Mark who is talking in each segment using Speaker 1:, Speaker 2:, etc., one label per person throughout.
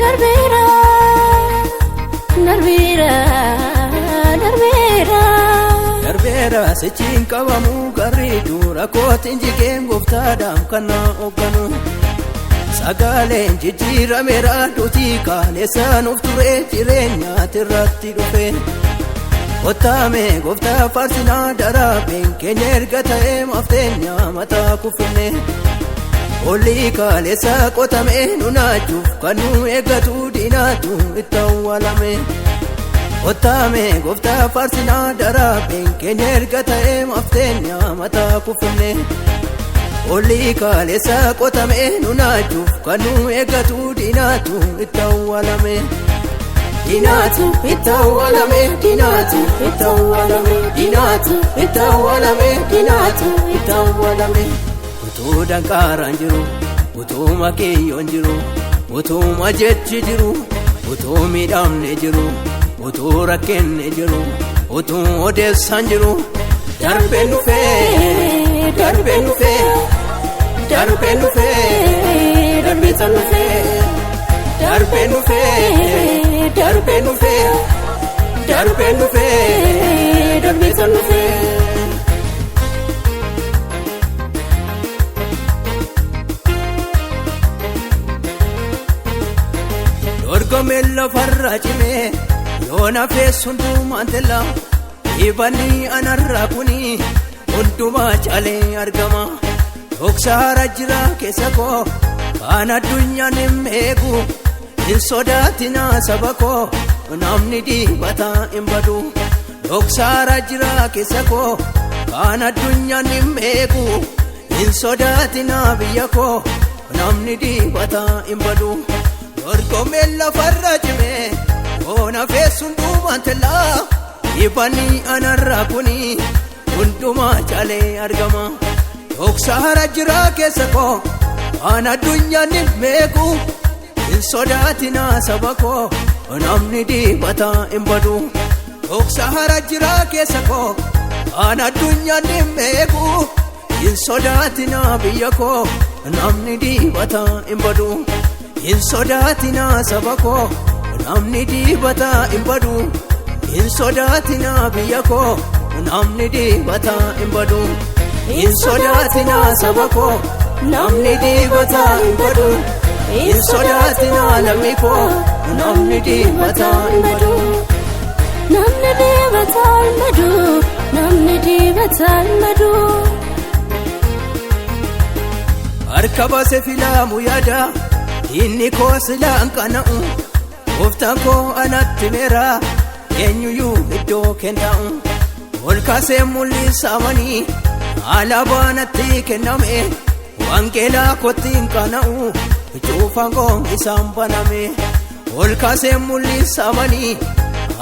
Speaker 1: darbira darbira darbira
Speaker 2: darbira sichin qabamu garri dura kootin jigeen goftaadhaan kana ogganu sagaaleen jijjiiramera duutii kaalesaan of ture jireenyaati irratti dhufe ottaame goftaa faarsinaa daraabeen keenya erga ta'ee mafteenya mataa kufinne olii kaalessaa qotame nunaachuuf kan nu eeggatu diinaatu itti awwaalame ottaame goftaa faarsinaa daraabeen keenya erga ta'ee mafteenya mataa kufinne olii kaalessaa qotame nunaachuuf kan nu eeggatu diinaatu itti awwaalame diinaatu itti awwaalame diinaatu itti awwaalame diinaatu itti awwaalame diinaatu itti awwaalame utuu danqaaraan jiru utuu makiyyoon jiru utuu majechi jiru utuu miidhamne jiru utuu rakkenne jiru utuu odeessaan jiru darbeen dhufee darbeen dhufee darbeen dhufee darbiisan dhufee darbeen dhufee darbeen dhufee darbeen dhufee darbiisan dhufee dorgomee lafarra cimee yoona feessundumaan tella dhiibanni anarraa kuni hundumaa caalee argama dhoksaara jira keessa koo kan addunyaan hin beeku hin sodaatinaa saba koo namni dibataa hin badu dhoksaara jira keessa koo kan addunyaan hin beeku hin sodaatinaa biyya koo namni dibataa hin badu dorgomee lafarra cimee yoona feessundumaan tellaa dhiibanni anarraa kuni hundumaa caalee argama dhoksaara jira keessa koo kan addunyaan hin beeku hin sodaatinaa saba koo namni dibataa hin badu dhoksaara jira keessa koo kan addunyaan hin beeku hin sodaatinaa biyya koo namni dibataa hin badu hin sodaatinaa saba koo namni dibataa hin badu hin sodaatinaa biyya koo namni dibataa hin badu hin sodaatinaa saba koo namni dibataa hin badu hin sodaatinaa lammii koo namni dibataa hin badu
Speaker 1: namni dibataa hin badu namni dibataa hin badu
Speaker 2: harka baase filaamu yaada inni koo silaan kana'u gooftaan koo anatti meera eenyuyyuu iddoo kenna'u ol kaasee mul'isamanii alaabaa natti kenname wangeelaa kottiin kana'u cuufaan koo isaan baname ol kaasee mul'isamanii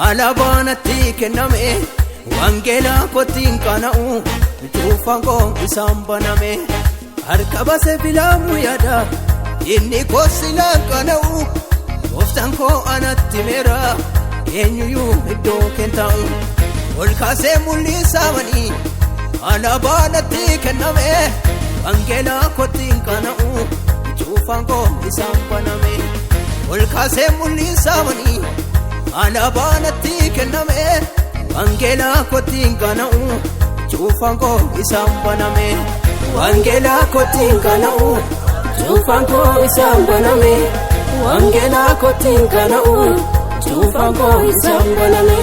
Speaker 2: alaabaa natti kenname wangeelaa kottiin kana'u cuufaan koo isaan baname harka baase filaamu yaada inni koo silaan kana'u gooftaan koo anatti meera eenyuyyuu iddoo kenna'u ol kaasee mul'isamanii alaabaa natti kenname wangeelaa kottiin kana'u cuufaan koo isaan baname ol kaasee mul'isamanii alaabaa natti kenname wangeelaa kottiin kana'u cuufaan koo isaan baname wangeelaa kottiin kana'u cuufaan koo isaan baname wangeelaa kottiin kana'u cuufaan koo isaan baname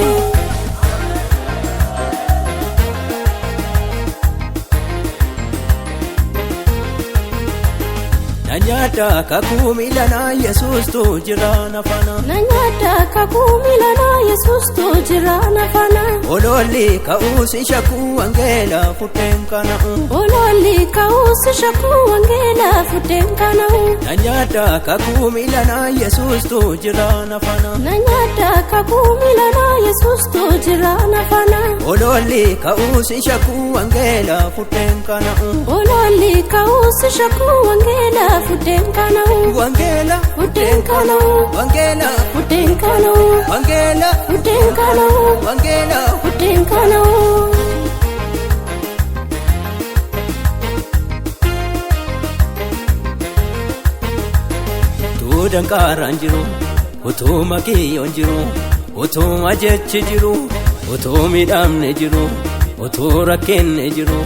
Speaker 2: nyaata kakuu miilanaa yesuustu jira nafana
Speaker 1: nyaata kakuu miilanaa yesuustu jira nafana
Speaker 2: ololli ka'uusi shakuu wangeela fudheen kana'u
Speaker 1: ololli ka'uusi shakuu wangeela fudheen kana'u
Speaker 2: nyaata kakuu miilanaa yesuustu jira nafana
Speaker 1: nyaata kakuu miilanaa yesuustu jira nafana
Speaker 2: ololli ka'uusi shakuu wangeela fudheen kana'u
Speaker 1: ololli ka'uusi shakuu wangeela fudheen kana'u
Speaker 2: wangeela
Speaker 1: fudheen kana'u
Speaker 2: wangeela
Speaker 1: fudheen kana'u
Speaker 2: wangeela
Speaker 1: fudheen kana'u
Speaker 2: wangeela
Speaker 1: fudheen kana'u
Speaker 2: danqaaraan jiru utuma kiyyoon jiru utuma jechi jiru utuu midhaamne jiru utuu rakkinne jiru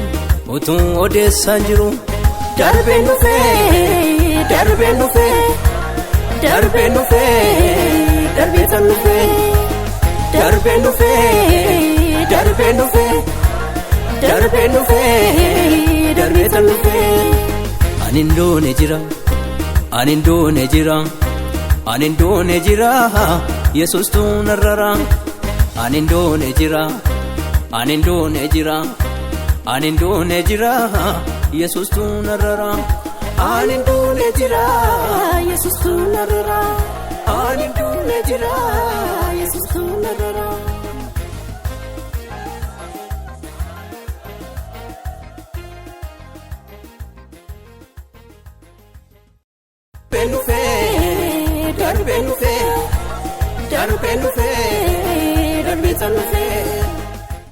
Speaker 2: utuu odeessaan jiru darbeen dhufee darbeen dhufee darbeen dhufee darbeetan dhufee darbeen dhufee darbeen dhufee darbeen dhufee darbeetan dhufee ani ndoone jira ani ndoone jira ani ndoone jira Yesuus tu narrara ani ndoone jira ani ndoone jira ani ndoone jira Yesuus tu narrara ani ndoone jira
Speaker 1: Yesuus tu narrara
Speaker 2: ani ndoone jira
Speaker 1: Yesuus tu narrara
Speaker 2: darbeen dhufee darbeen dhufee darbeen dhufee